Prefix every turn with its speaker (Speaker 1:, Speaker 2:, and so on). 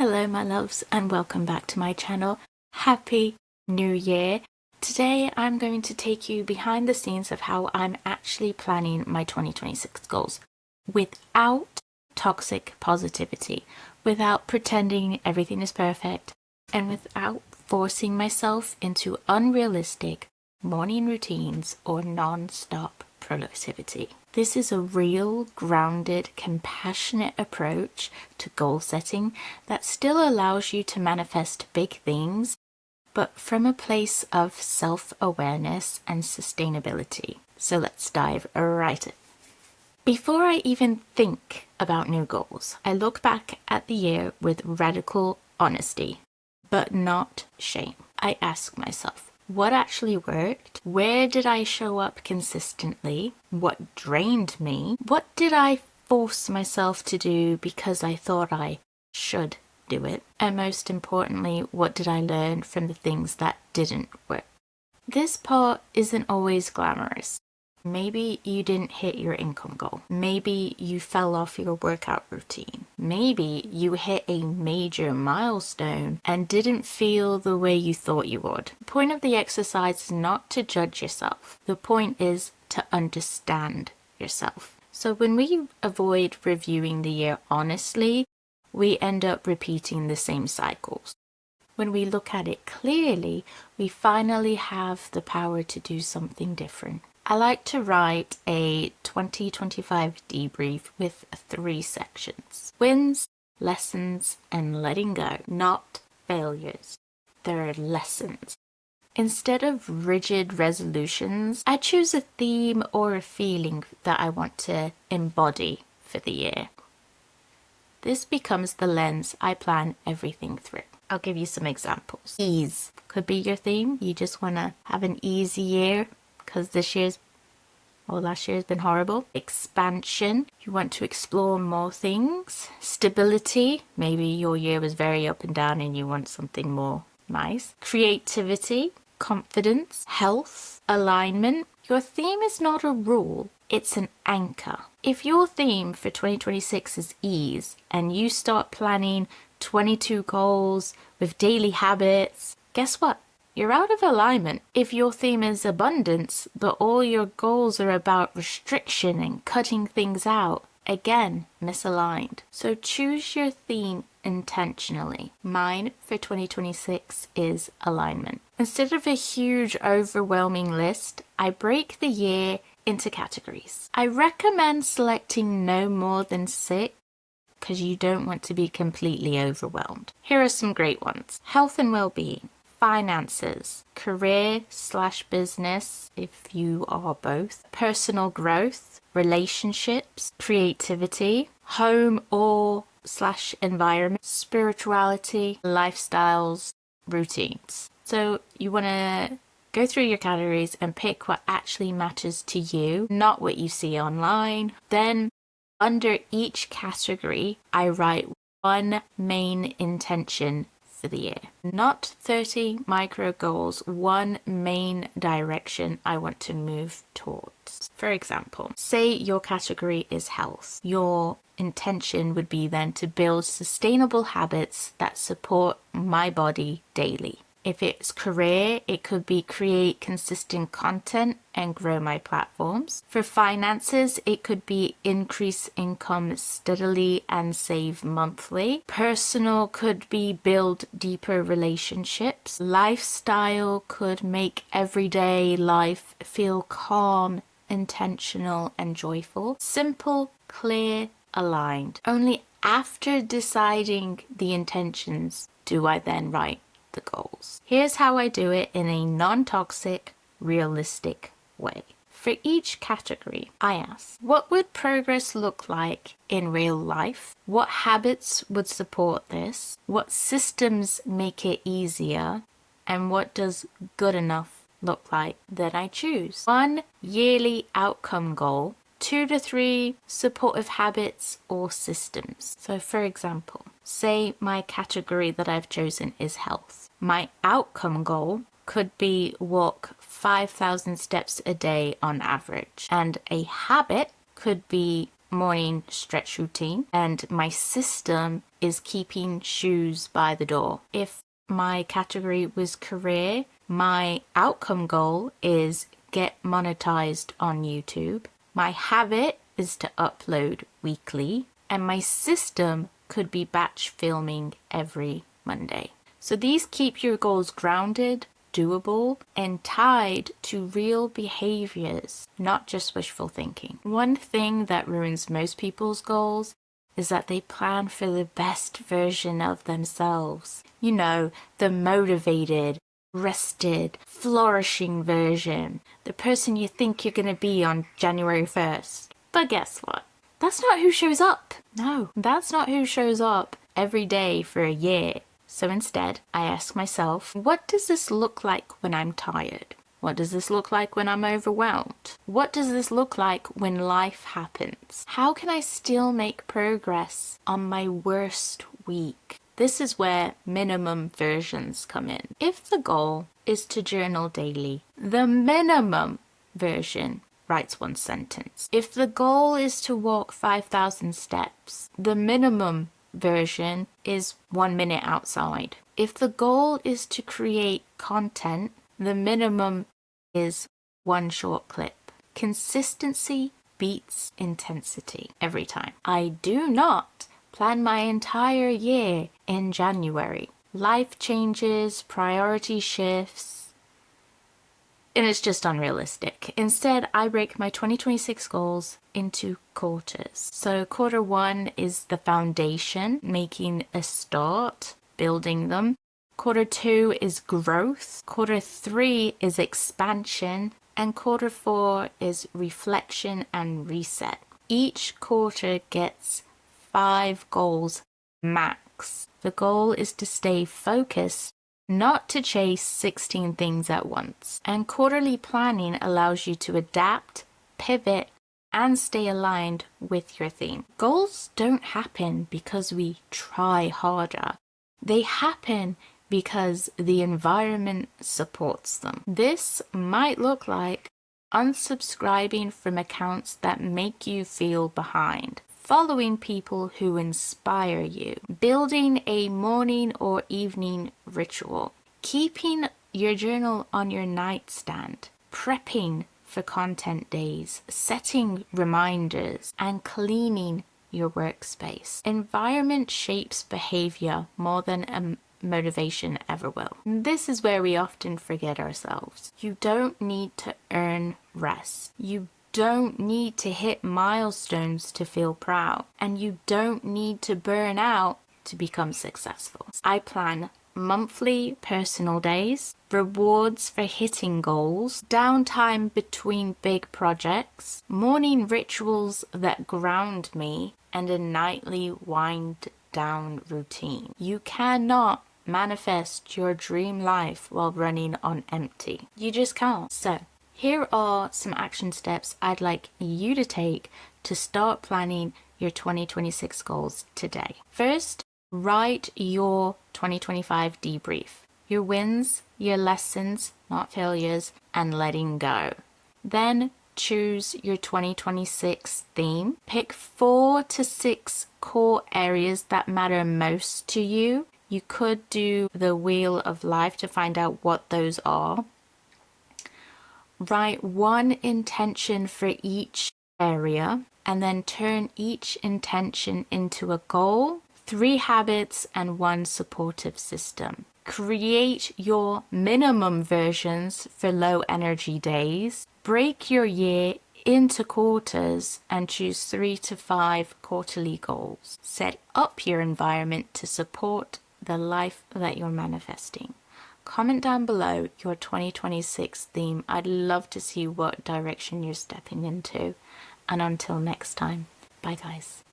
Speaker 1: Hello my loves and welcome back to my channel. Happy New Year! Today I'm going to take you behind the scenes of how I'm actually planning my 2026 goals without toxic positivity, without pretending everything is perfect, and without forcing myself into unrealistic morning routines or non-stop productivity. This is a real, grounded, compassionate approach to goal setting that still allows you to manifest big things, but from a place of self-awareness and sustainability. So let's dive right in. Before I even think about new goals, I look back at the year with radical honesty, but not shame. I ask myself, what actually worked? Where did I show up consistently? What drained me? What did I force myself to do because I thought I should do it? And most importantly, what did I learn from the things that didn't work? This part isn't always glamorous. Maybe you didn't hit your income goal. Maybe you fell off your workout routine. Maybe you hit a major milestone and didn't feel the way you thought you would. The point of the exercise is not to judge yourself. The point is to understand yourself. So when we avoid reviewing the year honestly, we end up repeating the same cycles. When we look at it clearly, we finally have the power to do something different. I like to write a 2025 debrief with 3 sections: wins, lessons, and letting go, not failures. They're lessons. Instead of rigid resolutions, I choose a theme or a feeling that I want to embody for the year. This becomes the lens I plan everything through. I'll give you some examples. Ease could be your theme. You just want to have an easy year because last year has been horrible. Expansion, you want to explore more things. Stability, maybe your year was very up and down and you want something more nice. Creativity, confidence, health, alignment. Your theme is not a rule, it's an anchor. If your theme for 2026 is ease and you start planning 22 goals with daily habits, guess what? You're out of alignment. If your theme is abundance, but all your goals are about restriction and cutting things out, again, misaligned. So choose your theme intentionally. Mine for 2026 is alignment. Instead of a huge, overwhelming list, I break the year into categories. I recommend selecting no more than 6 because you don't want to be completely overwhelmed. Here are some great ones. Health and well-being. Finances, career/business, if you are both, personal growth, relationships, creativity, home or/environment, spirituality, lifestyles, routines. So you want to go through your categories and pick what actually matters to you, not what you see online. Then under each category, I write one main intention for the year. Not 30 micro goals, one main direction I want to move towards. For example, say your category is health. Your intention would be then to build sustainable habits that support my body daily. If it's career, it could be create consistent content and grow my platforms. For finances, it could be increase income steadily and save monthly. Personal could be build deeper relationships. Lifestyle could make everyday life feel calm, intentional, and joyful. Simple, clear, aligned. Only after deciding the intentions do I then write the goals. Here's how I do it in a non-toxic, realistic way. For each category, I ask, what would progress look like in real life? What habits would support this? What systems make it easier? And what does good enough look like? Then I choose 1 yearly outcome goal, 2 to 3 supportive habits or systems. So for example, say my category that I've chosen is health. My outcome goal could be walk 5,000 steps a day on average, and a habit could be morning stretch routine, and my system is keeping shoes by the door. If my category was career, my outcome goal is get monetized on YouTube. My habit is to upload weekly, and my system could be batch filming every Monday. So these keep your goals grounded, doable, and tied to real behaviors, not just wishful thinking. One thing that ruins most people's goals is that they plan for the best version of themselves. You know, the motivated, rested, flourishing version, the person you think you're going to be on January 1st. But guess what? That's not who shows up. No, that's not who shows up every day for a year. So instead, I ask myself, what does this look like when I'm tired? What does this look like when I'm overwhelmed? What does this look like when life happens? How can I still make progress on my worst week? This is where minimum versions come in. If the goal is to journal daily, the minimum version writes one sentence. If the goal is to walk 5,000 steps, the minimum version is 1 minute outside. If the goal is to create content, the minimum is one short clip. Consistency beats intensity every time. I do not plan my entire year in January. Life changes, priority shifts, and it's just unrealistic. Instead, I break my 2026 goals into quarters. So quarter 1 is the foundation, making a start, building them. Quarter 2 is growth. Quarter 3 is expansion. And quarter 4 is reflection and reset. Each quarter gets 5 goals max. The goal is to stay focused, not to chase 16 things at once. And quarterly planning allows you to adapt, pivot, and stay aligned with your theme. Goals don't happen because we try harder. They happen because the environment supports them. This might look like unsubscribing from accounts that make you feel behind, following people who inspire you, building a morning or evening ritual, keeping your journal on your nightstand, prepping for content days, setting reminders, and cleaning your workspace. Environment shapes behavior more than motivation ever will. This is where we often forget ourselves. You don't need to earn rest. You don't need to hit milestones to feel proud. And you don't need to burn out to become successful. I plan monthly personal days, rewards for hitting goals, downtime between big projects, morning rituals that ground me, and a nightly wind down routine. You cannot manifest your dream life while running on empty. You just can't. So here are some action steps I'd like you to take to start planning your 2026 goals today. First, write your 2025 debrief. Your wins, your lessons, not failures, and letting go. Then choose your 2026 theme. Pick 4 to 6 core areas that matter most to you. You could do the wheel of life to find out what those are. Write one intention for each area and then turn each intention into a goal, 3 habits, and 1 supportive system. Create your minimum versions for low energy days. Break your year into quarters and choose 3 to 5 quarterly goals. Set up your environment to support the life that you're manifesting. Comment down below your 2026 theme. I'd love to see what direction you're stepping into. And until next time, bye guys.